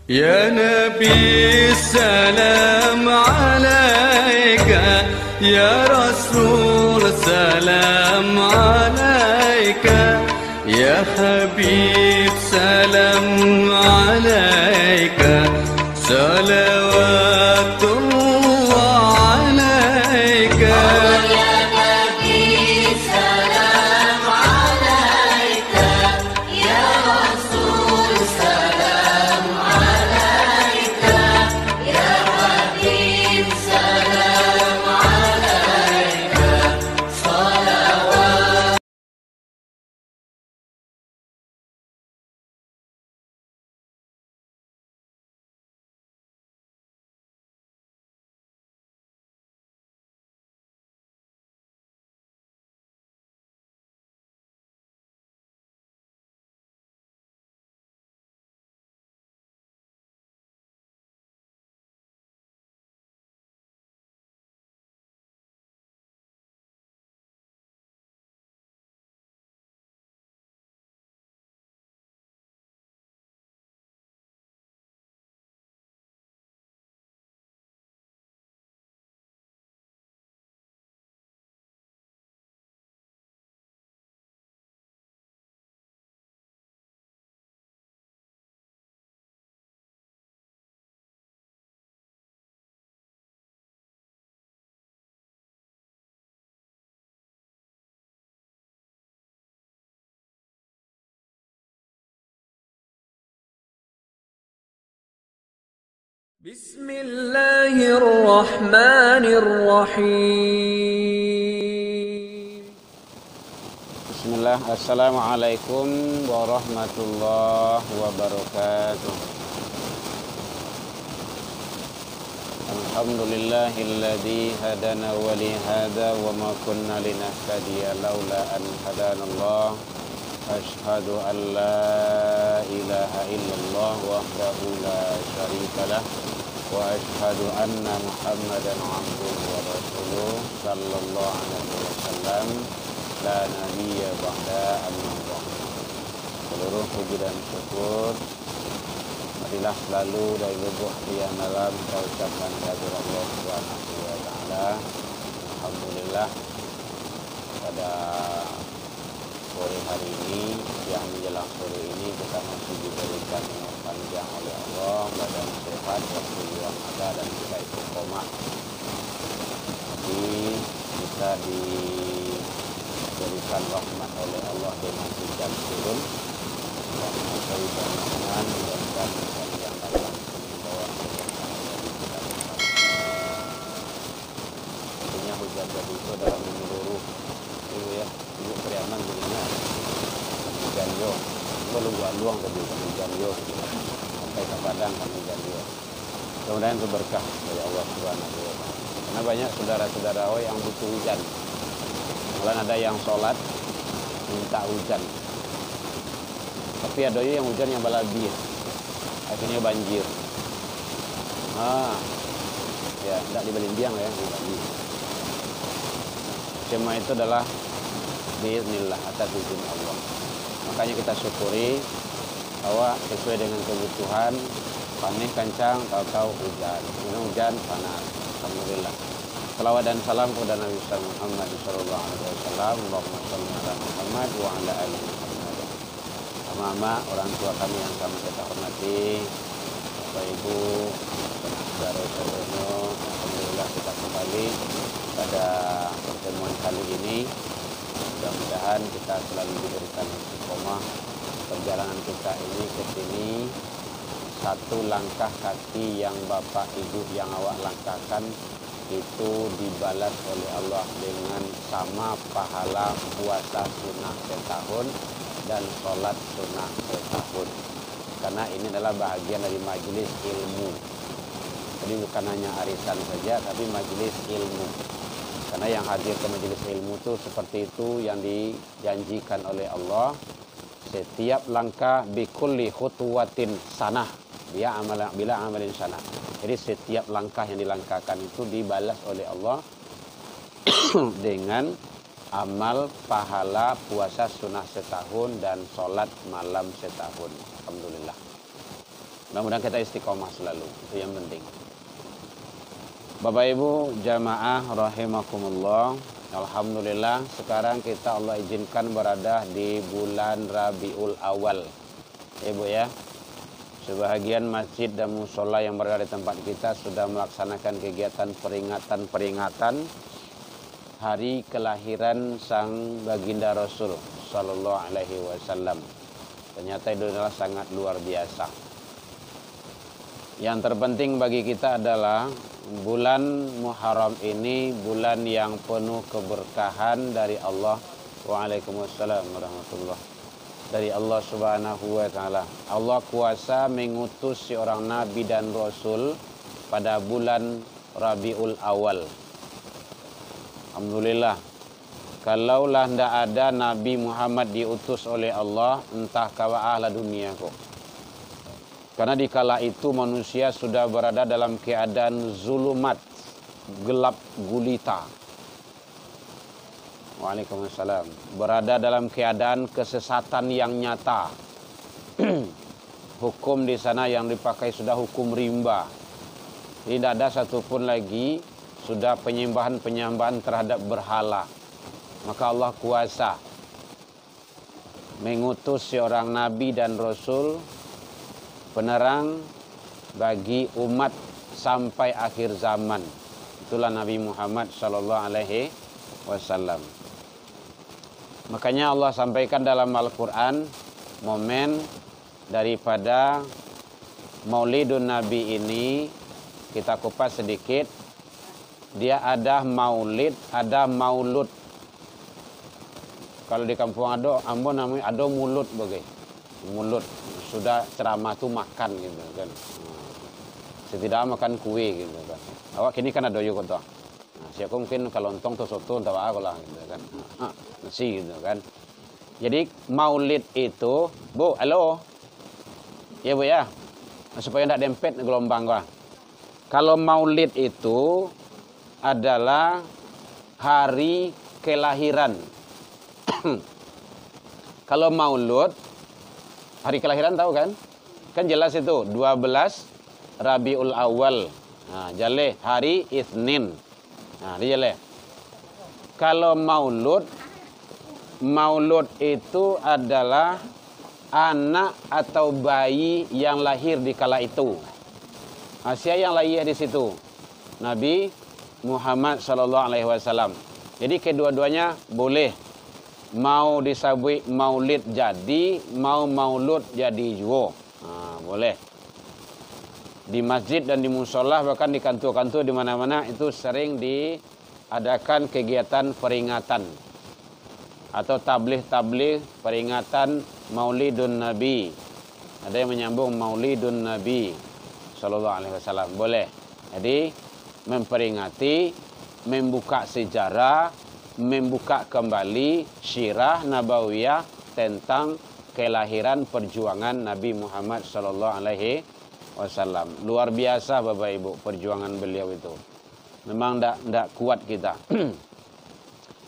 يا نبي السلام عليك يا رسول سلام عليك يا حبيب سلام عليك صلوات الله عليك بسم الله الرحمن الرحيم. Bismillah, Assalamualaikum warahmatullahi wabarakatuh. Alhamdulillahilladzi hadana wa li hadza wa ma kunna linahtadiya laula an hadanallah. Asyhadu an la ilaha illallah wahdahu la syarikalah wa asyhadu anna Muhammadan abduhu wa rasuluh sallallahu alaihi wasallam. La nabiyya ba'da amma ba'd. Seluruh puji dan syukur marilah selalu dari lubuk hati yang dalam kita ucapkan kehadirat Allah Subhanahu wa taala. Alhamdulillah pada sore hari ini, yang menjelang sore ini kita masih diberikan umur panjang oleh Allah, badan sehat, waktu luang ada dan kita istiqomah. Jadi kita diberikan rahmat oleh Allah dengan hujan turun dan hujan rahman dan hujan yang datang membawa keberkahan bagi kita bersama. Artinya hujan jadi itu dalam menyeluruh itu ya, ibu Priaman jadinya hujan yo, kalau gua luang tadi hujan yo, sampai ke Padang kan hujan yo. Mudah-mudahan itu berkah dari Allah Subhanahu wa taala. Karena banyak saudara-saudara yang butuh hujan. Malah ada yang sholat minta hujan, tapi ada yang hujan yang balabir, akhirnya banjir. Ya tidak dibeli biang ya, banjir. Semua itu adalah biiznillah, atas izin Allah. Makanya kita syukuri bahwa sesuai dengan kebutuhan, panen kencang, tahu-tahu hujan, hujan panas. Alhamdulillah. Salawat dan salam kepada Nabi Muhammad sallallahu alaihi wasallam. Allahumma shalli ala Muhammad wa ala ali Muhammad. Mama, orang tua kami yang kami kita hormati, Bapak Ibu, saudara-saudara, alhamdulillah kita kembali pada pertemuan kali ini. Mudah-mudahan kita selalu diberikan istiqomah perjalanan kita ini ke sini. Satu langkah kaki yang Bapak Ibu yang awak langkahkan itu dibalas oleh Allah dengan sama pahala puasa sunnah setahun dan sholat sunnah setahun. Karena ini adalah bahagian dari majelis ilmu. Jadi bukan hanya arisan saja, tapi majelis ilmu. Karena yang hadir ke majelis ilmu itu seperti itu yang dijanjikan oleh Allah. Setiap langkah bikulli khutuwatin sanah, bila amalin sanah. Jadi setiap langkah yang dilangkahkan itu dibalas oleh Allah dengan amal pahala puasa sunnah setahun dan sholat malam setahun. Alhamdulillah. Mudah-mudahan kita istiqomah selalu, itu yang penting. Bapak Ibu jamaah rahimakumullah, alhamdulillah sekarang kita Allah izinkan berada di bulan Rabiul Awal. Ibu ya, sebahagian masjid dan musola yang berada di tempat kita sudah melaksanakan kegiatan peringatan hari kelahiran sang baginda Rasul Sallallahu Alaihi Wasallam. Ternyata itu adalah sangat luar biasa. Yang terpenting bagi kita adalah bulan Muharram ini bulan yang penuh keberkahan dari Allah. Waalaikumsalam warahmatullahi. Dari Allah Subhanahu wa taala. Allah kuasa mengutus seorang nabi dan rasul pada bulan Rabiul Awal. Alhamdulillah. Kalaulah tidak ada Nabi Muhammad diutus oleh Allah, entah kawa ahla dunia kok. Karena dikala itu manusia sudah berada dalam keadaan zulumat, gelap gulita. Waalaikumsalam. Berada dalam keadaan kesesatan yang nyata. Hukum di sana yang dipakai sudah hukum rimba. Tidak ada satupun lagi sudah penyembahan terhadap berhala. Maka Allah kuasa mengutus seorang nabi dan rasul, penerang bagi umat sampai akhir zaman. Itulah Nabi Muhammad sallallahu alaihi wasallam. Makanya Allah sampaikan dalam Al-Qur'an momen daripada Maulidun Nabi ini kita kupas sedikit. Dia ada maulid, ada maulud. Kalau di kampung Ambon namanya ada mulut bagai. Mulut sudah ceramah tuh makan gitu kan. Setidaknya makan kue gitu kan. Awak kini kan ada juga tuh. Nah, siapa mungkin kalau lontong tuh soto entah apa lah gitu kan. Nasi gitu kan. Jadi maulid itu, Bu, halo. Ya Bu ya. Supaya tidak dempet gelombang gua. Kalau maulid itu adalah hari kelahiran. Kalau maulud hari kelahiran tahu kan? Kan jelas itu 12 Rabiul Awal. Nah, jale hari Isnin. Nah, dia jale. Kalau maulud itu adalah anak atau bayi yang lahir di kala itu. Siapa yang lahir di situ? Nabi Muhammad sallallahu alaihi wasallam. Jadi kedua-duanya boleh. Mau disabui maulid jadi, mau maulud jadi juga. Boleh. Di masjid dan di musola bahkan di kantor-kantor di mana-mana itu sering diadakan kegiatan peringatan atau tabligh peringatan Maulidun Nabi. Ada yang menyambung Maulidun Nabi sallallahu alaihi wasallam. Boleh. Jadi memperingati, membuka sejarah, membuka kembali syirah nabawiyah tentang kelahiran perjuangan Nabi Muhammad sallallahu alaihi wasallam. Luar biasa Bapak Ibu perjuangan beliau itu. Memang tidak kuat kita.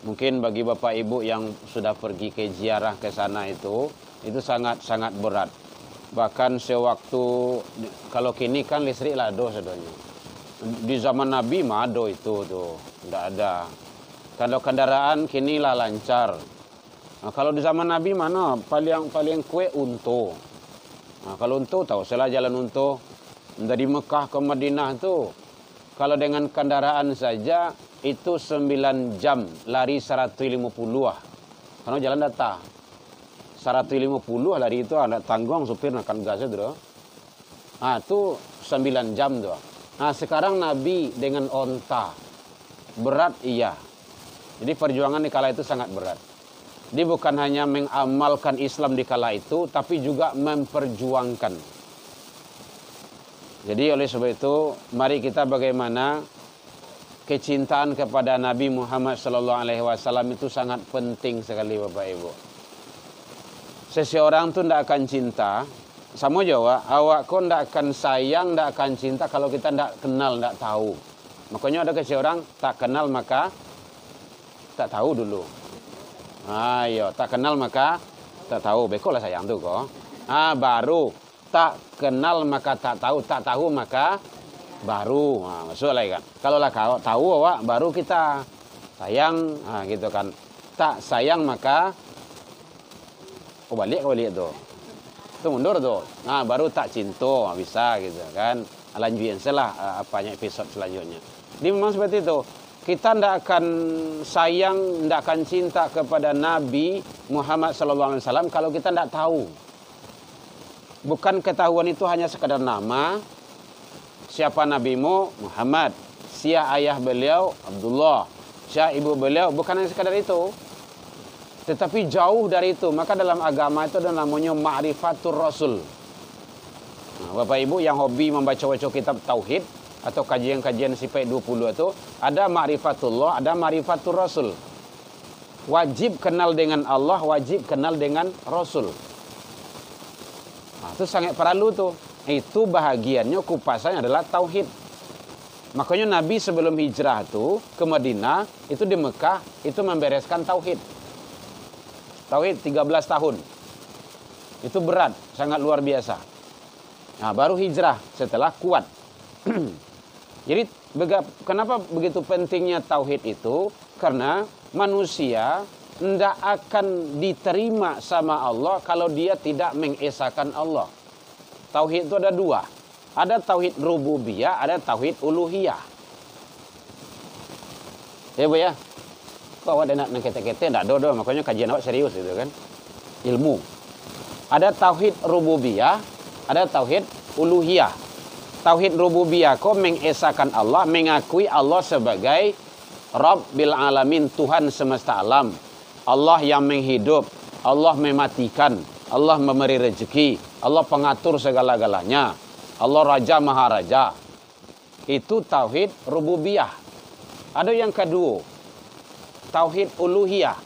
Mungkin bagi Bapak Ibu yang sudah pergi ke ziarah ke sana itu sangat berat. Bahkan sewaktu kalau kini kan listrik lado sebenarnya. Di zaman Nabi mah ado itu tuh, tidak ada. Kalau kendaraan kini lah lancar. Nah, kalau di zaman Nabi mana paling kue untu. Nah, kalau untu tahu salah jalan untu dari Mekah ke Madinah tuh. Kalau dengan kendaraan saja itu 9 jam lari 150 lah. Karena jalan data 150 lari itu ada tanggung supir nakan gasnya tuh. Ah itu 9 jam tuh. Nah sekarang Nabi dengan onta berat iya. Jadi perjuangan di kala itu sangat berat. Dia bukan hanya mengamalkan Islam di kala itu, tapi juga memperjuangkan. Jadi oleh sebab itu, mari kita bagaimana kecintaan kepada Nabi Muhammad SAW itu sangat penting sekali Bapak Ibu. Seseorang itu tidak akan cinta, sama Jawa, awak kau tidak akan sayang, tidak akan cinta kalau kita tidak kenal, tidak tahu. Makanya ada seseorang tak kenal maka tak tahu dulu. Ayo, tak kenal maka tak tahu. Bekolah sayang tuh kok. Baru Tak kenal maka tak tahu maka baru. Nah, masuk lagi kan. Kalau lah kau tahu awak baru kita sayang, nah, gitu kan. Tak sayang maka balik tuh. Itu mundur tuh. Nah, baru tak cinta, bisa gitu kan. Lanjutin selah apanya episode selanjutnya. Jadi memang seperti itu. Kita tidak akan sayang, tidak akan cinta kepada Nabi Muhammad SAW kalau kita tidak tahu. Bukan ketahuan itu hanya sekadar nama. Siapa nabimu? Muhammad. Siapa ayah beliau? Abdullah. Siapa ibu beliau? Bukan hanya sekadar itu. Tetapi jauh dari itu. Maka dalam agama itu ada namanya Ma'rifatul Rasul. Nah, Bapak Ibu yang hobi membaca-baca kitab Tauhid atau kajian-kajian SIPEK 20 itu, ada Ma'rifatullah, ada Ma'rifatul Rasul. Wajib kenal dengan Allah, wajib kenal dengan Rasul. Nah, itu sangat perlu tuh. Itu bahagiannya, kupasannya adalah Tauhid. Makanya Nabi sebelum hijrah itu ke Madinah, itu di Mekah, itu membereskan Tauhid. Tauhid 13 tahun. Itu berat, sangat luar biasa. Nah, baru hijrah setelah kuat. Jadi kenapa begitu pentingnya Tauhid itu? Karena manusia tidak akan diterima sama Allah kalau dia tidak mengesahkan Allah. Tauhid itu ada dua. Ada Tauhid Rububiyah, ada Tauhid Uluhiyah. Ya Bu ya? Kok awak nak kete-kete? Tidak ada, makanya kajian awak serius itu kan. Ilmu. Ada Tauhid Rububiyah, ada Tauhid Uluhiyah. Tauhid Rububiyah kau mengesahkan Allah, mengakui Allah sebagai Rabbil Alamin, Tuhan semesta alam. Allah yang menghidup, Allah mematikan, Allah memberi rezeki, Allah pengatur segala-galanya, Allah Raja Maharaja. Itu Tauhid Rububiyah. Ada yang kedua, Tauhid Uluhiyah.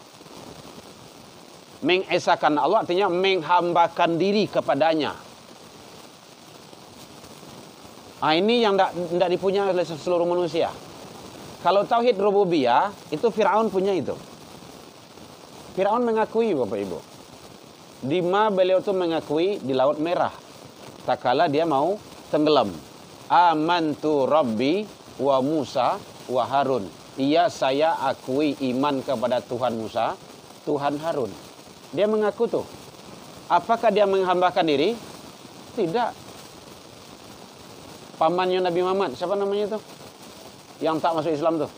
Mengesahkan Allah artinya menghambakan diri kepadanya. Nah, ini yang tidak dipunya oleh seluruh manusia. Kalau Tauhid Rububiyah, itu Fir'aun punya itu. Fir'aun mengakui, Bapak Ibu. Dima beliau itu mengakui di Laut Merah. Tak kala dia mau tenggelam. Amantu Rabbi wa Musa wa Harun. Iya, saya akui iman kepada Tuhan Musa, Tuhan Harun. Dia mengaku tuh. Apakah dia menghambakan diri? Tidak. Pamannya Nabi Muhammad, siapa namanya itu? Yang tak masuk Islam tuh.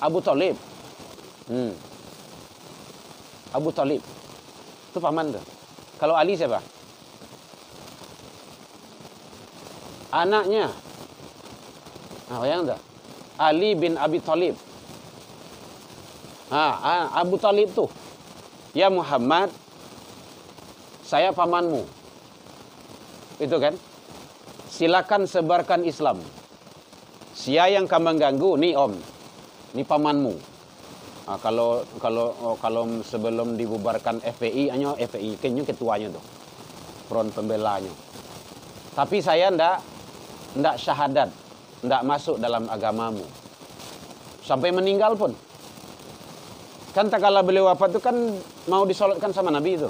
Abu Thalib. Abu Thalib. Itu paman tuh. Kalau Ali siapa? Anaknya. Nah, bayang tak? Ali bin Abi Thalib. Abu Thalib tuh. Ya Muhammad, saya pamanmu. Itu kan, silakan sebarkan Islam. Sia yang kamu mengganggu, nih om, nih pamanmu. Nah, kalau sebelum dibubarkan FPI, hanya FPI, kayaknya ketuanya tuh, front pembelanya. Tapi saya ndak syahadat, ndak masuk dalam agamamu, sampai meninggal pun. Kan tak kala beliau wafat itu kan mau disolatkan sama Nabi itu,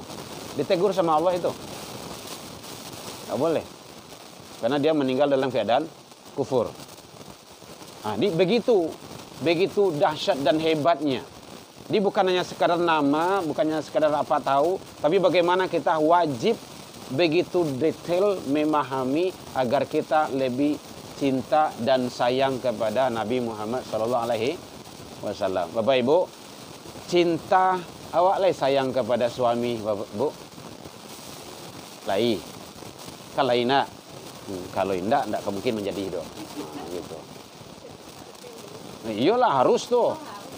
ditegur sama Allah itu. Tak boleh. Karena dia meninggal dalam keadaan kufur. Nah, ini begitu dahsyat dan hebatnya. Ini bukan hanya sekadar nama, bukannya sekadar apa tahu, tapi bagaimana kita wajib begitu detail memahami agar kita lebih cinta dan sayang kepada Nabi Muhammad SAW. Bapak Ibu, cinta awak lah sayang kepada suami, Bapak Ibu. Lai. Kalau tidak, kalau tidak mungkin menjadi hidup. Nah, gitu. Nah, iyalah harus tuh,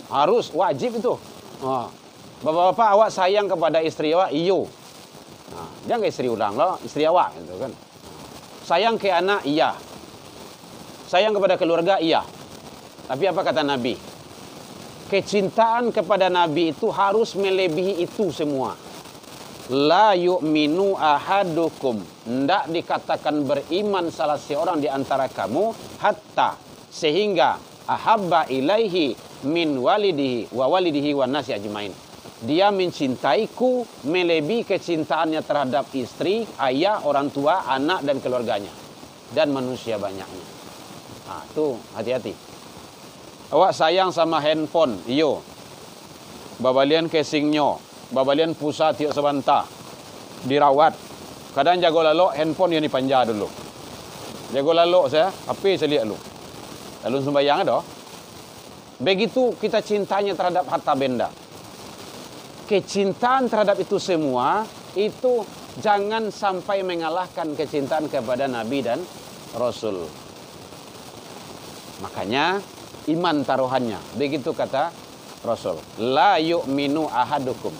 harus wajib itu. Nah, bapak-bapak awak sayang kepada istri awak, iyo. Nah, jangan ke istri ulang loh, istri awak gitu kan. Sayang ke anak, iya. Sayang kepada keluarga, iya. Tapi apa kata Nabi? Kecintaan kepada Nabi itu harus melebihi itu semua. La yu'minu ahadukum. Tidak dikatakan beriman salah seorang di antara kamu hatta sehingga ahabba ilaihi min walidihi wa nasi ajmain. Dia mencintaiku melebihi kecintaannya terhadap istri, ayah, orang tua, anak dan keluarganya dan manusia banyaknya. Ah, tuh hati-hati. Awak sayang sama handphone, iyo. Babalian casingnya, babalian pusat tiok sebentar, dirawat. Kadang jago lalu handphone yang dipanja dulu. Jago lalu saya, HP saya lihat dulu. Lalu sembahyang ada. Begitu kita cintanya terhadap harta benda. Kecintaan terhadap itu semua, itu jangan sampai mengalahkan kecintaan kepada Nabi dan Rasul. Makanya iman taruhannya. Begitu kata Rasul. La yu'minu ahadukum.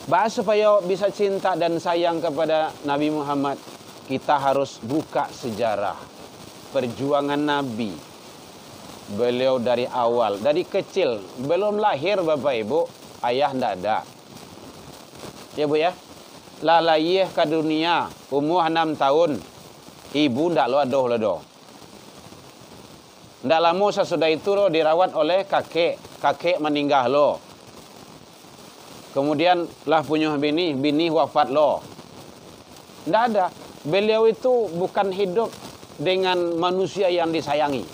Bahas supaya bisa cinta dan sayang kepada Nabi Muhammad, kita harus buka sejarah perjuangan Nabi. Beliau dari awal, dari kecil, belum lahir Bapak Ibu, ayah ndak ada. Ya Bu ya. Lalayih ke dunia, umur 6 tahun. Ibu ndak lo adoh. Ndak lama sesudah itu lo dirawat oleh kakek. Kakek meninggal lo. Kemudian lah punya bini wafat lo. Ndak ada. Beliau itu bukan hidup dengan manusia yang disayangi,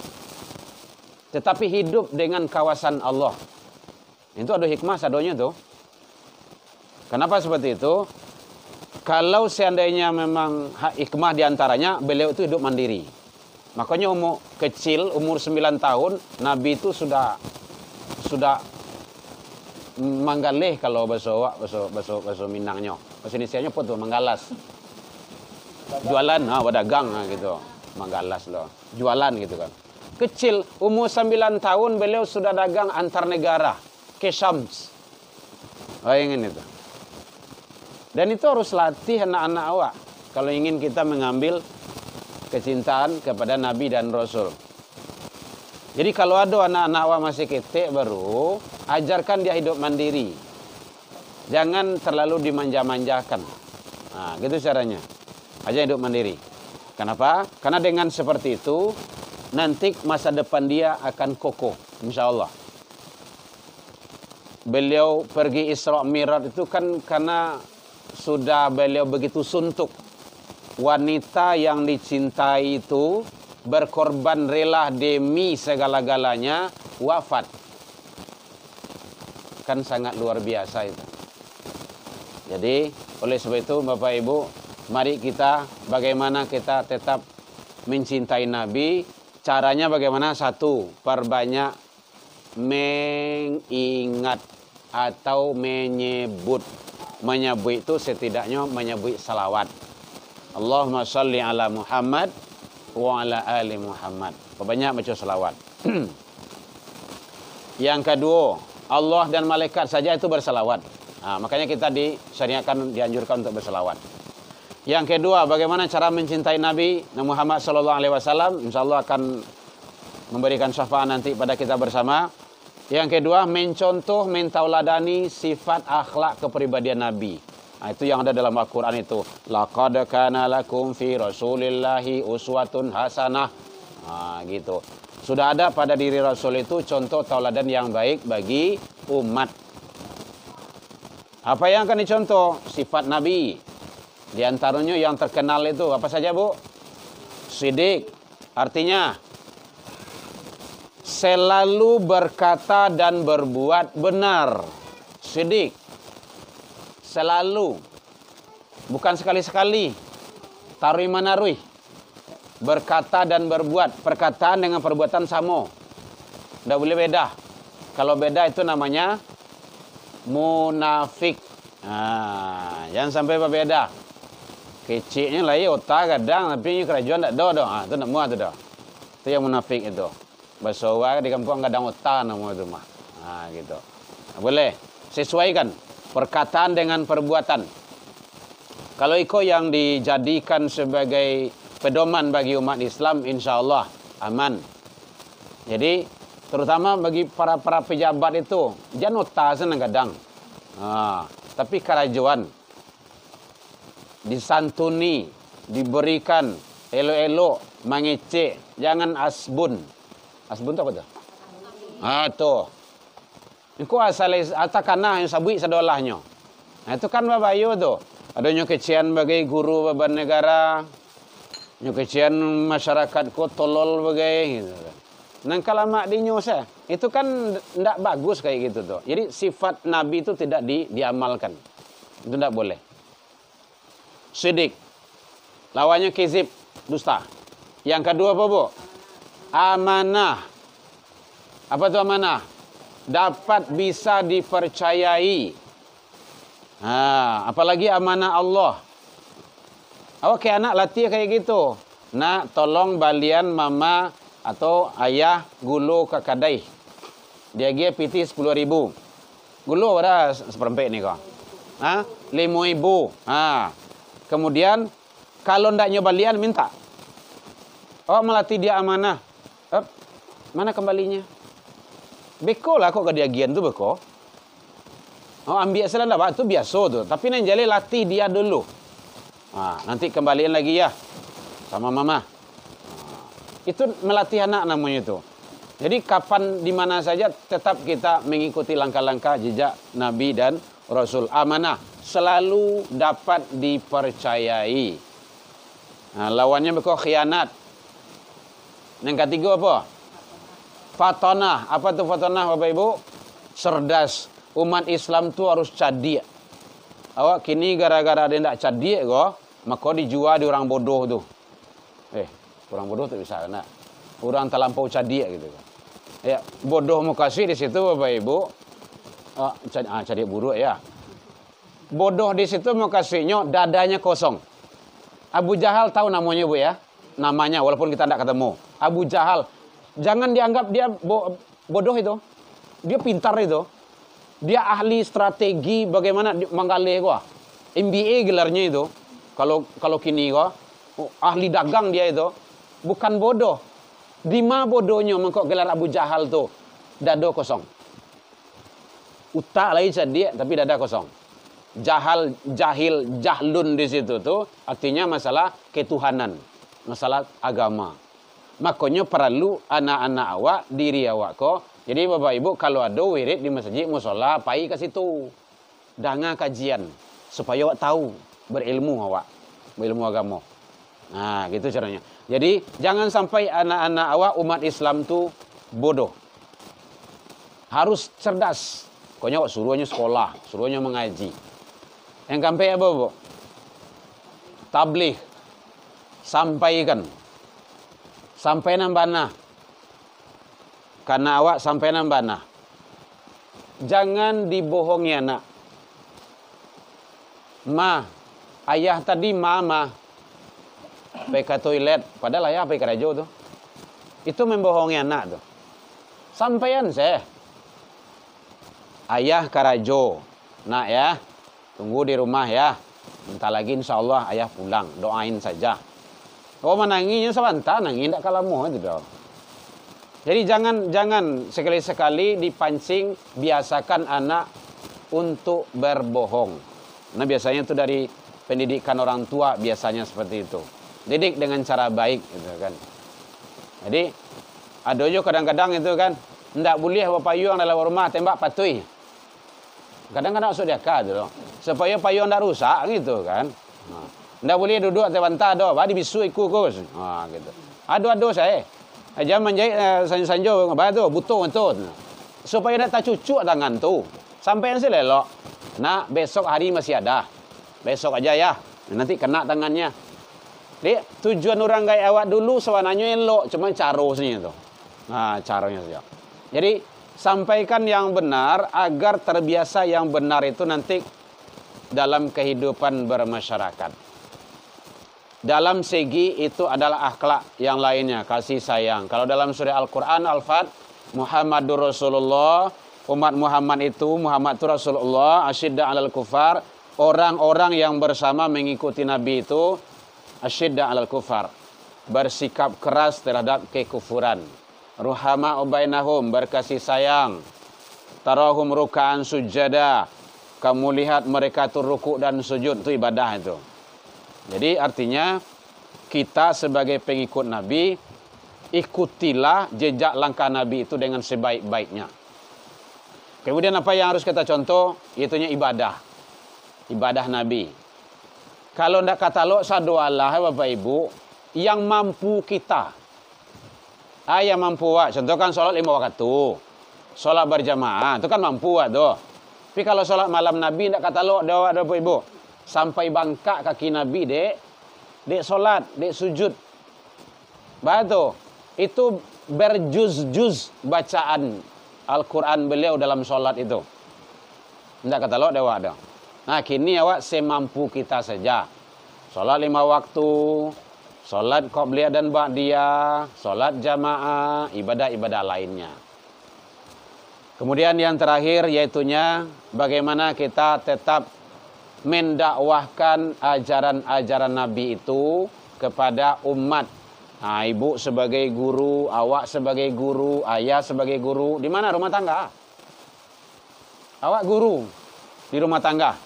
tetapi hidup dengan kawasan Allah. Itu ada hikmah sadonya tuh. Kenapa seperti itu? Kalau seandainya memang hikmah diantaranya, beliau itu hidup mandiri. Makanya umur kecil, umur 9 tahun, Nabi itu sudah manggaleh kalau bahasa Minangnya. Bahasa Indonesianya apa tuh? Manggalas. Jualan, berdagang gitu. Manggalas loh. Jualan gitu kan. Kecil, umur 9 tahun beliau sudah dagang antar negara ke Syams. Bayangin itu. Dan itu harus latih anak-anak awak kalau ingin kita mengambil kecintaan kepada Nabi dan Rasul. Jadi kalau ada anak-anak awak masih ketek baru, ajarkan dia hidup mandiri. Jangan terlalu dimanja-manjakan. Nah, gitu caranya. Aja hidup mandiri. Kenapa? Karena dengan seperti itu, nanti masa depan dia akan kokoh, insya Allah. Beliau pergi Isra Mi'raj itu kan karena sudah beliau begitu suntuk. Wanita yang dicintai itu berkorban rela demi segala-galanya wafat. Kan sangat luar biasa itu. Jadi oleh sebab itu Bapak Ibu, mari kita bagaimana kita tetap mencintai Nabi. Caranya bagaimana? Satu, perbanyak mengingat atau menyebut. Menyebut itu setidaknya menyebut salawat. Allahumma salli ala Muhammad wa ala ali Muhammad. Perbanyak baca salawat. Yang kedua, Allah dan malaikat saja itu bersalawat. Nah, makanya kita disyariatkan, dianjurkan untuk bersalawat. Yang kedua, bagaimana cara mencintai Nabi Muhammad SAW? InsyaAllah akan memberikan syafaat nanti pada kita bersama. Yang kedua, mencontoh, mentauladani sifat akhlak kepribadian Nabi. Nah, itu yang ada dalam Al-Quran itu. Laqad kana lakum fi rasulillahi uswatun hasanah. Nah, gitu. Sudah ada pada diri Rasul itu contoh tauladan yang baik bagi umat. Apa yang akan dicontoh? Sifat Nabi. Di antaranya yang terkenal itu apa saja Bu? Sidik. Artinya selalu berkata dan berbuat benar. Sidik. Selalu. Bukan sekali-sekali. Tarui manarui. Berkata dan berbuat. Perkataan dengan perbuatan sama. Tidak boleh beda. Kalau beda itu namanya munafik. Nah, jangan sampai berbeda. Kecilnya lah ya otak kadang, tapi kerajaan tak ada. Itu nak muat tu dah. Itu yang munafik itu. Bahasa orang di kampung kadang otak nama itu mah. Gitu. Boleh sesuaikan perkataan dengan perbuatan. Kalau ikut yang dijadikan sebagai pedoman bagi umat Islam, insya Allah aman. Jadi terutama bagi para pejabat itu, jangan otak senang kadang. Tapi kerajaan disantuni, diberikan elok-elok, mengecek, jangan asbun. Asbun itu apa tuh? Tuh. Engko asal atakana yang sabui sadolahnya. Nah itu kan babayo tu. Adanya kecian bagi guru beban negara, kecian masyarakat ko tolol bagai gitu. Nang kalama dinyo saya. Itu kan ndak bagus kayak gitu tuh. Jadi sifat Nabi itu tidak diamalkan. Itu ndak boleh. Sidik. Lawannya kizib, dusta. Yang kedua apa, Bu? Amanah. Apa itu amanah? Dapat bisa dipercayai. Apalagi amanah Allah. Awak kayak anak latih kayak gitu. Nak tolong balian mama atau ayah gulu ke kadai. Dia gia piti 10.000. Gulu ada seperempat ni kau. 5.000. Kemudian kalau ndak nyobalian minta. Awak melatih dia amanah. Mana kembalinya? Beko lah kok ke dia gian tu beko. Ambil salah dah, tu biasa tu. Tapi nang jale latih dia dulu. Nanti kembalian lagi ya sama mama. Itu melatih anak namanya itu. Jadi kapan di mana saja tetap kita mengikuti langkah-langkah jejak Nabi dan Rasul. Amanah selalu dapat dipercayai. Lawannya beko khianat. Yang ketiga apa? Fatonah. Apa tu fatonah Bapak Ibu? Cerdas. Umat Islam tu harus cadik. Awak kini gara-gara dia tak cadik kok, maka dijual di orang bodoh tu. Orang bodoh tak bisa nak. Orang terlampau cadik gitu kan. Ya, bodoh mau kasih di situ Bapak Ibu. Cadik buruk ya. Bodoh di situ mau kasihnya dadanya kosong. Abu Jahal tahu namanya Bu ya? Namanya walaupun kita tidak ketemu. Abu Jahal. Jangan dianggap dia bodoh itu. Dia pintar itu. Dia ahli strategi bagaimana menggalih gua. MBA gelarnya itu. Kalau kini gua ahli dagang dia itu. Bukan bodoh. Di mana bodohnya mengkok gelar Abu Jahal tu? Dada kosong. Utak lagi cerdik tapi dada kosong. Jahil, jahlun di situ tu artinya masalah ketuhanan, masalah agama. Makanya perlu anak-anak awak, diri awak kok. Jadi Bapak Ibu kalau ada wirid di masjid musola, pai ke situ. Dengar kajian supaya awak tahu, berilmu awak, berilmu agama. Nah, gitu caranya. Jadi jangan sampai anak-anak awak umat Islam tu bodoh. Harus cerdas. Pokoknya awak suruhnya sekolah, suruhnya mengaji. Yang sampai apa, Bu? Tabligh. Sampaikan. Sampai nambana. Karena awak sampai nambana. Jangan dibohongi anak. Ayah tadi mama. Pergi ke toilet. Padahal ayah pergi ke rajo tu. Itu membohongi anak tu. Sampaian saya. Ayah ke rajo. Nak ya. Tunggu di rumah ya. Bentar lagi insya Allah ayah pulang. Doain saja. Oh menanginya sebentar, nangis tak kalamu itu dah. Jadi jangan sekali-sekali dipancing biasakan anak untuk berbohong. Nah biasanya itu dari pendidikan orang tua biasanya seperti itu. Didik dengan cara baik gitu kan. Jadi ada juga kadang-kadang itu kan ndak boleh payung dalam rumah tembak patui. Kadang-kadang masuk dia tu supaya payung ndak rusak gitu kan. Ndak boleh duduk atas bantal dah, badi bisu ikut kus. Gitu. Ado saya. Jangan menjahit sanjo apa tu, butuh itu. Supaya tak cucuk tangan tu. Sampai yang selelok. Nak besok hari masih ada. Besok aja ya. Nanti kena tangannya. Jadi tujuan orang gaya awak dulu sebenarnya elok, cuma caranya tu. Caranya saja. Jadi sampaikan yang benar agar terbiasa yang benar itu nanti dalam kehidupan bermasyarakat. Dalam segi itu adalah akhlak yang lainnya, kasih sayang. Kalau dalam surah Al-Quran, Al-Fat, Muhammadur Rasulullah, umat Muhammad itu Rasulullah, asyidda alal kufar, orang-orang yang bersama mengikuti Nabi itu, asyidda alal kufar, bersikap keras terhadap kekufuran. Ruhama ubainahum, berkasih sayang. Tarahum ruka'an sujada, kamu lihat mereka itu rukuk dan sujud, itu ibadah itu. Jadi artinya kita sebagai pengikut Nabi, ikutilah jejak langkah Nabi itu dengan sebaik-baiknya. Kemudian apa yang harus kita contoh? Itunya ibadah. Ibadah Nabi. Kalau ndak katalog sadoalah Bapak Ibu yang mampu kita. Yang mampu contoh kan sholat 5 waktu. Sholat berjamaah itu kan mampu tuh. Tapi kalau sholat malam Nabi ndak katalog doa Bapak Ibu. Sampai bangkak kaki Nabi dek sholat, dek sujud. Batu. Itu berjuz-juz bacaan Al-Quran beliau dalam sholat itu. Tidak kata lo dewa dong. Nah kini awak semampu kita saja. Sholat 5 waktu. Sholat qobliyah dan ba'diyah. Sholat jamaah. Ibadah-ibadah lainnya. Kemudian yang terakhir yaitunya bagaimana kita tetap mendakwahkan ajaran-ajaran Nabi itu kepada umat. Nah, ibu sebagai guru, awak sebagai guru, ayah sebagai guru. Di mana rumah tangga? Awak guru di rumah tangga.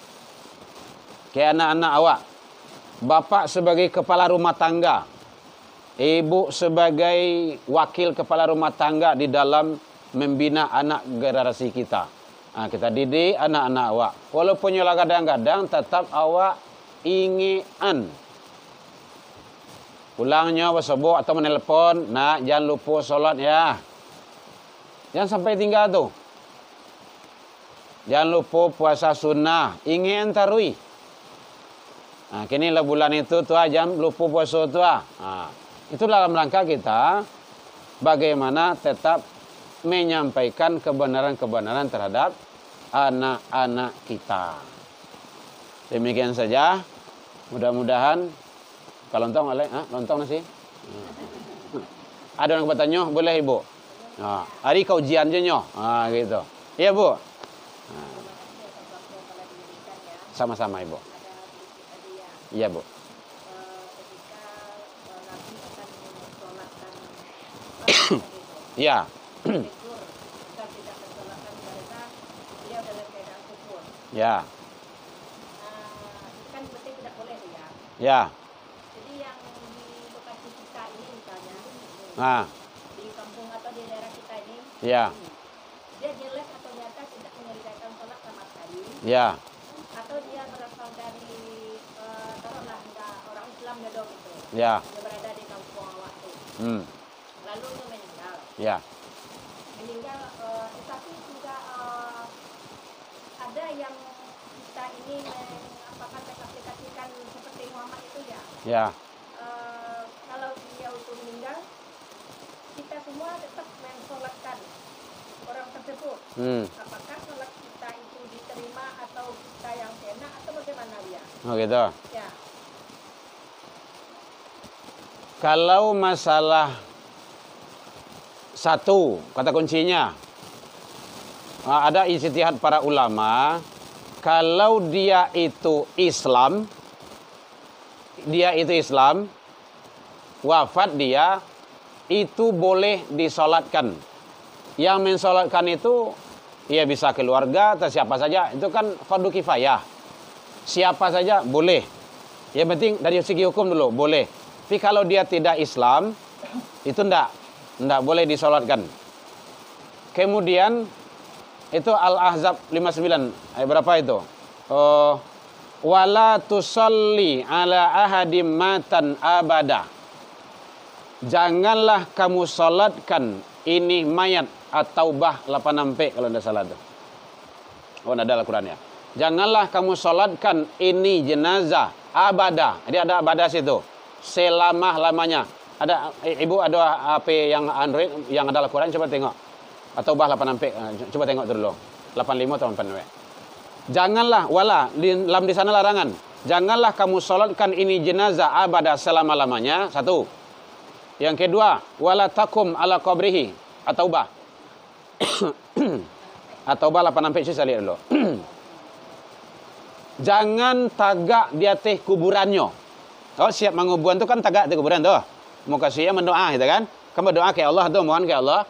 Kayak anak-anak awak. Bapak sebagai kepala rumah tangga. Ibu sebagai wakil kepala rumah tangga di dalam membina anak generasi kita. Nah, kita didik anak-anak awak. Walaupun nyola kadang-kadang tetap awak ingian. Pulangnya wasabuk atau menelpon, nak jangan lupa sholat ya. Jangan sampai tinggal tuh. Jangan lupa puasa sunnah, ingin tarui. Nah, kini lah bulan itu tuh jangan lupa puasa tuh. Nah, itu dalam rangka kita bagaimana tetap menyampaikan kebenaran-kebenaran terhadap anak-anak kita. Demikian saja. Mudah-mudahan lontong oleh, lontong nasi. Ada yang bertanya, boleh Ibu? Nah, hari kau ujian je nyoh. Gitu. Iya Bu. Sama-sama Ibu. Iya Bu. Ya. Ya. Kan berarti tidak boleh ya. Ya. Jadi yang di lokasi kita ini misalnya di kampung atau di daerah kita ini, ya. Dia jelek atau nyata tidak menyelesaikan sholat sama sekali. Ya. Atau dia berasal dari taruhlah orang Islam dong gitu. Ya. Dia berada di kampung awak tuh. Lalu dia meninggal. Ya. Meninggal, tetapi juga ada yang kita ini apakah aplikasikan seperti Muhammad itu ya. Ya. Kalau dia itu meninggal, kita semua tetap mensolatkan orang tersebut. Apakah sholat kita itu diterima atau kita yang kena atau bagaimana dia? Oh gitu. Ya. Kalau masalah satu, kata kuncinya, ada ijtihad para ulama, kalau dia itu Islam, wafat dia, itu boleh disolatkan. Yang mensolatkan itu, ya bisa keluarga atau siapa saja, itu kan fardu kifayah. Siapa saja boleh. Yang penting dari segi hukum dulu, boleh. Tapi kalau dia tidak Islam, itu enggak boleh disolatkan. Kemudian itu Al-Ahzab 59 ayat berapa itu? Wala tusalli ala ahadim matan abada. Janganlah kamu salatkan ini mayat At-Taubah 86p kalau tidak salah itu. Oh, ada Al-Qur'an ya. Janganlah kamu salatkan ini jenazah abada. Jadi ada abada situ. Selama-lamanya. Ada Ibu ada HP yang Android yang ada Al-Qur'an, coba tengok. At-Taubah 86p. Coba tengok dulu. 85 atau 84. Janganlah di sana larangan. Janganlah kamu salatkan ini jenazah abada selama-lamanya. Satu. Yang kedua, wala takum ala qabrihi. At-Taubah. At-Taubah 86p saya lihat dulu. Jangan tagak di atas kuburannya. Oh, siap menguburan tu kan tagak di kuburan tu. Mau kasih mendoa gitu kan. Kamu berdoa ke Allah tu, mohon ke Allah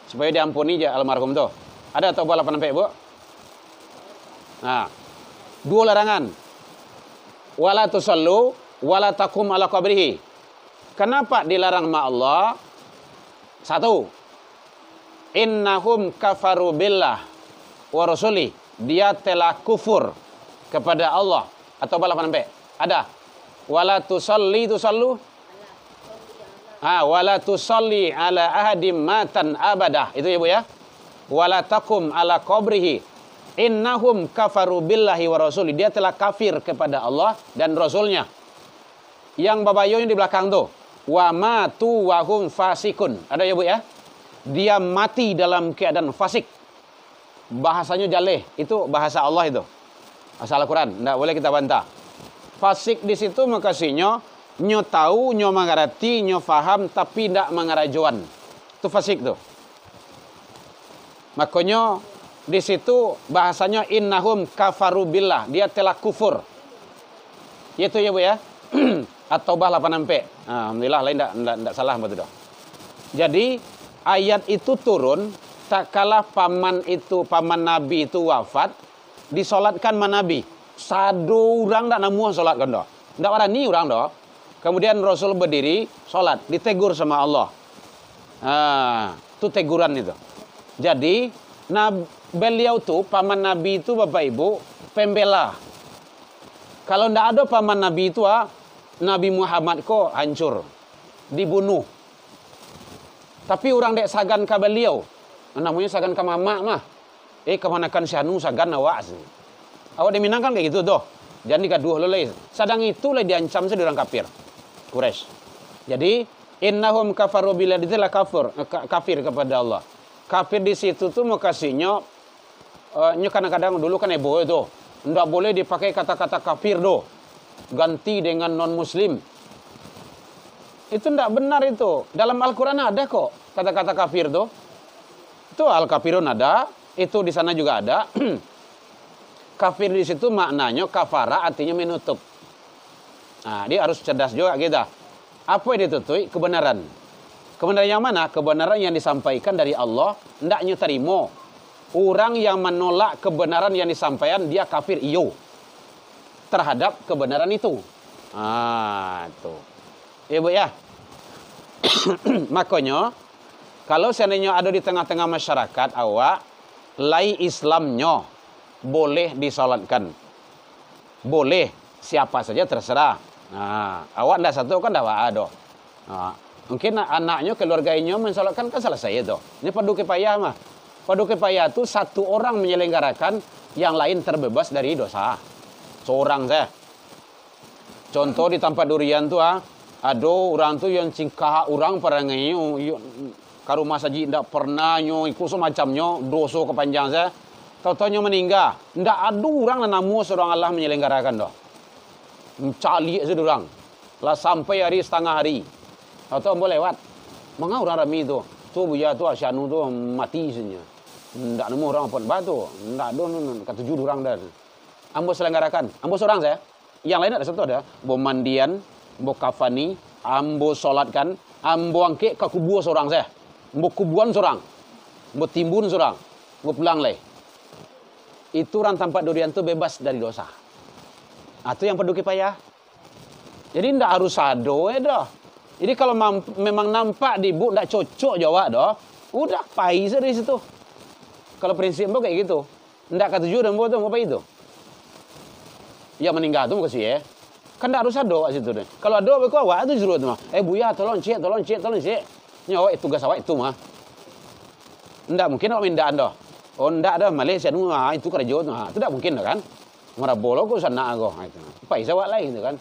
supaya diampuni je almarhum tu. Ada At-Taubah 86p, Bu? Nah, dua larangan. Wala tusallu wala takum ala qabrihi. Kenapa dilarang sama Allah? Satu, innahum kafaru billah. wa rasuli. Dia telah kufur kepada Allah. Atau balapan sampai? Ada. Wala tusallu. Wala tusalli ala ahadim matan abadah. Itu ya Bu ya. Wala takum ala qabrihi. Innahum kafaru billahi wa rasuli. Dia telah kafir kepada Allah dan Rasulnya. Yang babayonya di belakang tuh. Wa matu wa hum fasikun. Ada ya Bu ya. Dia mati dalam keadaan fasik. Bahasanya jaleh. Itu bahasa Allah itu. Asal Al-Quran. Tidak boleh kita bantah. Fasik di situ makasihnya. Nyo tahu, nyo mengerti, nyo faham. Tapi tidak mengarajuan. Itu fasik tuh. Makanya di situ bahasanya innahum kafaru billah. Dia telah kufur. Itu ya Bu ya. At-Taubah 8 sampai. Alhamdulillah lain tidak salah betul. Jadi ayat itu turun tak kalah paman Nabi itu wafat disolatkan Nabi. Sadu orang tak namu solat kan dah. Ndak berani orang dah. Kemudian Rasul berdiri solat, ditegur sama Allah. Itu teguran itu. Jadi beliau tu paman Nabi itu Bapak Ibu pembela. Kalau ndak ada paman Nabi itu Nabi Muhammad kok hancur, dibunuh. Tapi orang dek sagan ke beliau. Namanya sagan ke mamak mah. Kemanakan si anu sagan awak sih. Awak diminangkan kayak gitu tuh. Jadi kaduh lelai. Sadang itu lah diancam sih orang kafir. Quraisy. Jadi innahum kafaru billahi, itulah kafir kepada Allah. Kafir di situ tuh makasihnya kadang-kadang dulu kan heboh itu. Ndak boleh dipakai kata-kata kafir doh. Ganti dengan non muslim. Itu tidak benar itu. Dalam Al-Quran ada kok kata-kata kafir tuh. Itu Al-Kafirun ada. Itu di sana juga ada. Kafir di situ maknanya kafara artinya menutup. Nah, dia harus cerdas juga kita. Apa yang ditutui? Kebenaran. Kebenaran yang mana? Kebenaran yang disampaikan dari Allah. Ndaknya terima. Orang yang menolak kebenaran yang disampaikan, dia kafir iyo. Terhadap kebenaran itu. Itu. Ya Bu ya. Makanya kalau seandainya ada di tengah-tengah masyarakat awak lai Islamnya boleh disolatkan. Boleh siapa saja terserah. Awak ndak satu kan dak ada. Mungkin anaknya keluarganya mensolatkan kan selesai itu. Ini padu kifayah mah. Padu kifayah itu satu orang menyelenggarakan, yang lain terbebas dari dosa. Seorang saya. Contoh di tempat durian tuh ada orang tuh yang cingkah orang perangai ke rumah saji ndak pernah ikut semacamnya dosa kepanjang saya. Tahu-tahunya meninggal. Ndak ada orang namu seorang Allah menyelenggarakan doh. Mencali sedurang. Lah sampai hari setengah hari. Tahu-tahu boleh lewat. Mengapa orang rami itu? Tu buya tu asyanu tu mati sebenarnya. Ndak nemu orang pun batu. Ndak ada ketujuh orang dah. Ambo selenggarakan. Ambo seorang saya. Yang lain ada satu ada. Bo mandian, bo kafani, ambo solatkan, ambo angke ke kubur seorang saya. Ambo kuburan seorang. Ambo timbun seorang. Ambo pulang leh. Itu orang tempat durian itu bebas dari dosa. Itu yang perlu kifayah. Jadi ndak harus sado dah. Jadi kalau memang nampak di bu ndak cocok jawab dah, udah pai dari situ. Kalau prinsip mbok kayak gitu. Ndak ketujuh dan mbok tu apa itu? Ya meninggal tu makasih ya. Kan ndak harus ado kat situ deh. Kalau ado beku awak tu suruh tu mah. Buya tolong cik. Nyawa tugas awak itu mah. Ndak mungkin awak minda anda. Oh ndak dah Malaysia nu itu kerja tu. Itu ndak mungkin dah kan. Marabolo ko sana ko. Itu. Pai sawak lain tu kan.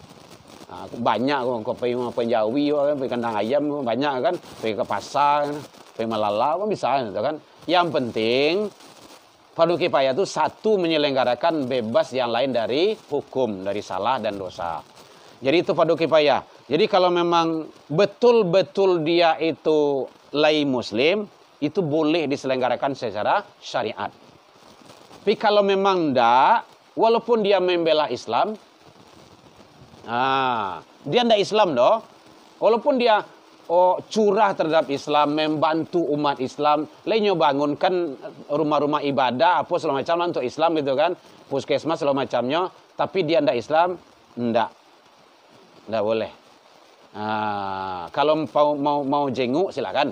Banyak kok pergi penjawi kan, pergi kandang ayam banyak kan, pergi ke pasar, pergi melala kan bisa kan. Yang penting fardu kifayah itu satu menyelenggarakan bebas yang lain dari hukum, dari salah dan dosa. Jadi itu fardu kifayah. Jadi kalau memang betul-betul dia itu lay muslim, itu boleh diselenggarakan secara syariat. Tapi kalau memang enggak, walaupun dia membela Islam, dia ndak Islam doh. Walaupun dia curah terhadap Islam, membantu umat Islam, lainnya bangunkan rumah-rumah ibadah apa segala macam untuk Islam gitu kan, puskesmas segala macamnya, tapi dia ndak Islam, ndak boleh. Kalau mau jenguk silakan.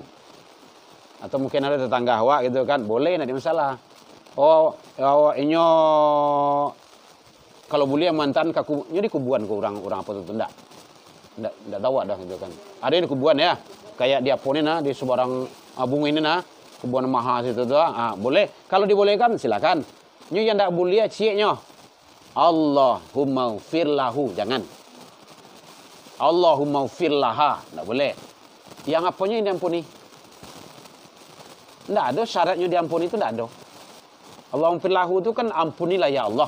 Atau mungkin ada tetangga awak gitu kan, boleh, ndak ada masalah. inyo kalau boleh mantan kaku di kubuan ke orang apa tu ndak tahu dah gitu kan. Ada di kubuan ya. Kayak di apa ni di sebarang bunga ini kubuan maha situ tu. Boleh. Kalau dibolehkan silakan. Nyo yang ndak boleh cieknya. Allahumma firlahu, jangan. Allahumma firlaha, ndak boleh. Yang apanya yang diampuni? Ndak ada syaratnya diampuni itu ndak ada. Allahumma firlahu itu kan ampunilah ya Allah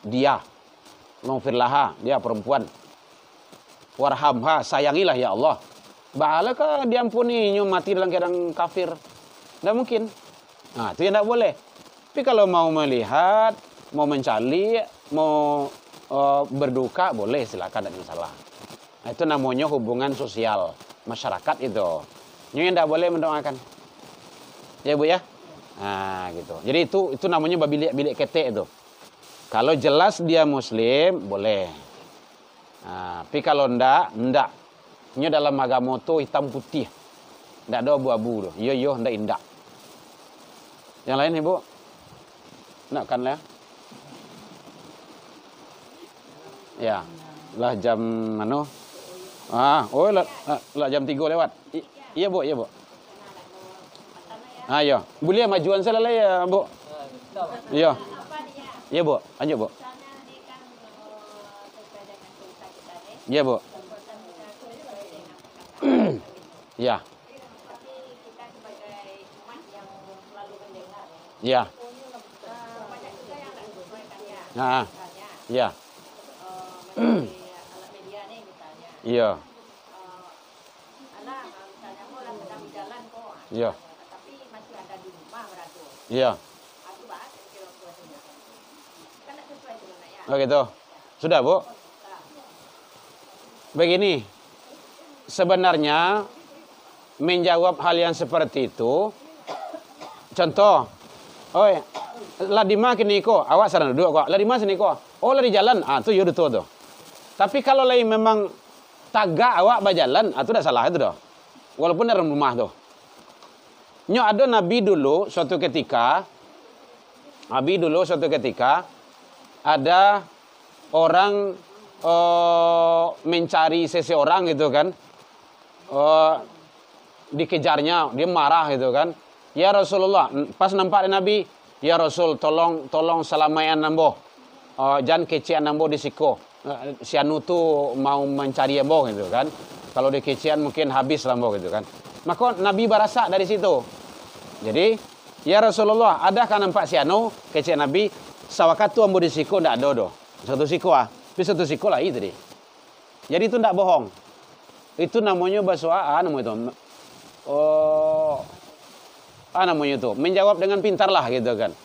dia. Allahumma firlaha, dia perempuan. Warhamha, sayangilah ya Allah. Bahalakah diampuni nyo mati dalam keadaan kafir? Ndak mungkin. Itu yang ndak boleh. Tapi kalau mau melihat, mau mencari, mau berduka boleh, silakan, tidak masalah. Itu namanya hubungan sosial masyarakat itu. Yang tidak boleh mendoakan. Ya Bu ya? Gitu. Jadi itu namanya bilik ketek itu. Kalau jelas dia muslim, boleh. Tapi kalau ndak. Ini dalam agama itu hitam putih. Ndak ada abu-abu. Yo, ndak indak. Yang lain Ibu? Ndak kan lah? Ya. Lah jam mana? Lah jam 3 lewat. Iya Bu. Ya. Boleh majuan saya lah ya, Bu. Iya. Iya, Bu. Lanjut, Bu. Iya, Bu. Ya. Ya. Ya. Iya. Iya. Iya. Oh gitu. Sudah, Bu? Begini. Sebenarnya menjawab hal yang seperti itu, contoh, lah di mana kini ko? Awak sana duduk kok. Lah di mana sini ko? Oh, lah di jalan. Tu yo betul tu. Tapi kalau lain memang tagak awak berjalan, itu dah salah itu dah. Walaupun dalam rumah tu. Nyo ada Nabi dulu suatu ketika ada orang mencari seseorang gitu kan. Dikejarnya, dia marah gitu kan. Ya Rasulullah, pas nampak Nabi, ya Rasul tolong selamaian nambo. Jangan kecian nambo di siko. Si anu tu mau mencari ambo gitu kan. Kalau di kecian mungkin habis lambo gitu kan. Maka Nabi berasa dari situ. Jadi, ya Rasulullah, adakah nampak si anu kecian Nabi? Sawakat tu ambo di siko ndak ada do. Satu siko tapi satu siko lah itu deh. Jadi itu ndak bohong. Itu namanya bahasa namanya itu. Namanya itu menjawab dengan pintar lah gitu kan.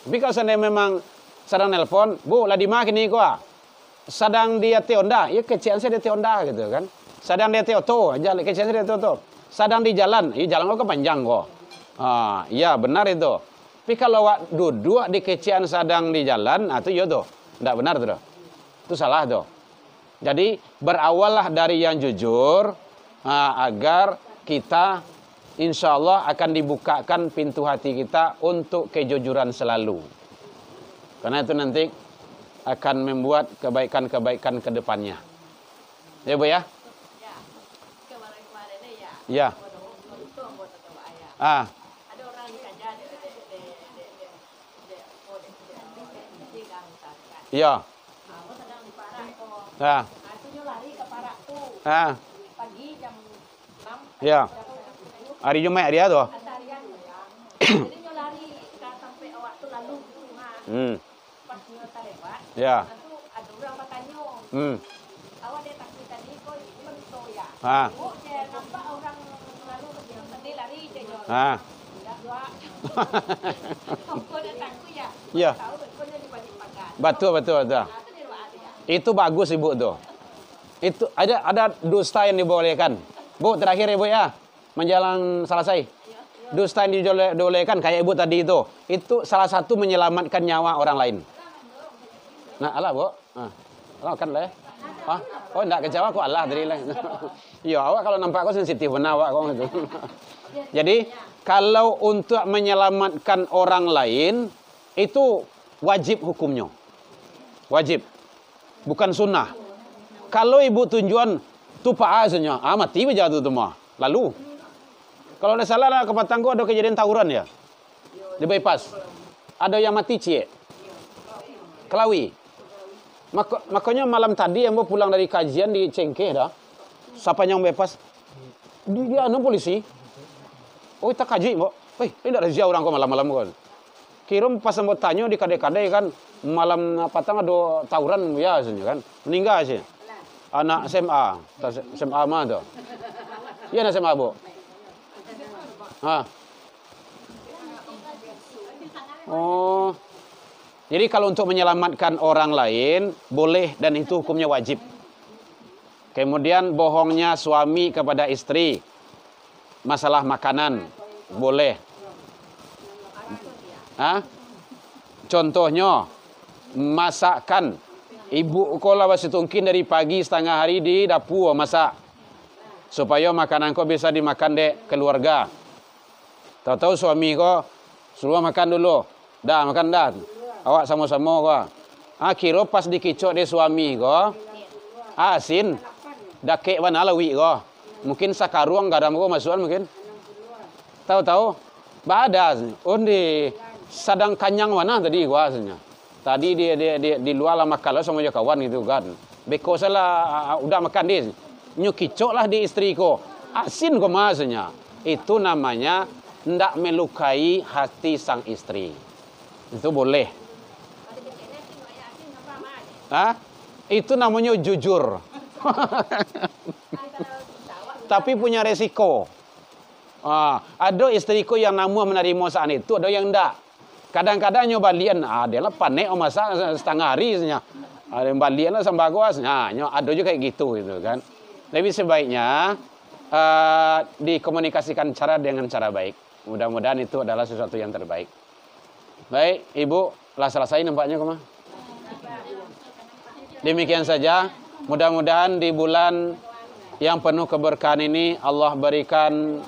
Tapi kalau saya memang sedang nelpon, Bu, lah di mana kini gua? Sedang dia teonda, ya kecian saya dia teonda gitu kan. Sedang dia teoto, jalan kecian saya dia teoto. Sedang di jalan, jalan gua kepanjang kok. Iya benar itu. Tapi kalau wak duduk di kecian sedang di jalan, itu ya tuh, tidak benar tuh. Itu salah tuh. Jadi berawallah dari yang jujur, agar kita insya Allah akan dibukakan pintu hati kita untuk kejujuran selalu. Karena itu nanti akan membuat kebaikan-kebaikan ke depannya. Ya Bu ya? Ya. Ada orang kerja Iya. sedang di Parak kok. Itu lari ke Parak tuh. Pagi jam 6. Iya. Hari Jumat dia tuh. Harian jadi nyo lari sampai awak tuh lalu gitu pas nyo lewat. Ya. Itu ada orang bertanya. Awak dia taksi tadi kok ini begitu ya. Oh, saya nampak orang lalu yang tadi lari dia jual. Tidak dua. Kau datang tu ya. Ya. Tahu betulnya di balik pagar. Betul. Itu di luar dia. Itu bagus Ibu tuh. Itu ada dusta yang dibolehkan. Bu, terakhir Ibu ya. Menjelang selesai. Dusta yang dibolehkan kayak Ibu tadi itu. Itu salah satu menyelamatkan nyawa orang lain. Nah, Allah Bu. Allah kan lah. Oh, enggak kecewa kok Allah dari lah. Iya, awak kalau nampak kok sensitif benar awak kok gitu. Jadi, kalau untuk menyelamatkan orang lain, Itu wajib hukumnya. Wajib. Bukan sunnah. Kalau ibu tujuan tu paasnya, mati aja tu mah. Lalu kalau ada salah lah kepatangku ada kejadian tawuran ya. Di bypass. Ada yang mati cie. Kelawi. Makanya malam tadi yang mau pulang dari kajian di Cengkeh dah. Siapa yang bypass? Dia anu polisi. Oh, kita kaji, Mbok. Ini tidak razia orang kok malam-malam kan. Kirim pas mau tanya di kadai-kadai kan malam patang ada tawuran ya kan. Meninggal sih. Anak SMA, SMA mana tu? Iya anak SMA, Bu. Oh. Jadi kalau untuk menyelamatkan orang lain boleh dan itu hukumnya wajib. Kemudian bohongnya suami kepada istri. Masalah makanan boleh. Contohnya masakan. Ibu kola wasitungkin dari pagi setengah hari di dapur masak. Supaya makanan kau bisa dimakan dek keluarga. Tahu-tahu suami kau suruh makan dulu. Dah makan dah. Awak sama-sama kau. Kira pas dikicok de suami kau. Asin. Dakek mana lawi kau. Mungkin sakaruang garam kau masukan mungkin. Tahu-tahu. Badas. Undi sadang kanyang mana tadi kau aslinya. Tadi dia di luar lah makan lah sama kawan gitu kan. Beko salah udah makan dia. Nyukicok lah di istri ko. Asin ko maksudnya. Itu namanya ndak melukai hati sang istri. Itu boleh. Itu namanya jujur. Tapi punya resiko. Ada istriku yang namu menerima saat itu, ada yang ndak. Kadang-kadang nyoba lian, dia lah panik masak setengah hari saja. Ada yang balian lah sembako, ada juga kayak gitu kan. Tapi sebaiknya dikomunikasikan dengan cara baik. Mudah-mudahan itu adalah sesuatu yang terbaik. Baik, Ibu, lah selesai nampaknya kemana? Demikian saja. Mudah-mudahan di bulan yang penuh keberkahan ini Allah berikan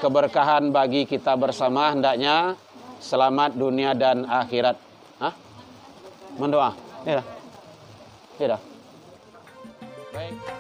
keberkahan bagi kita bersama hendaknya. Selamat dunia dan akhirat. Mendoa. Ya. Baik.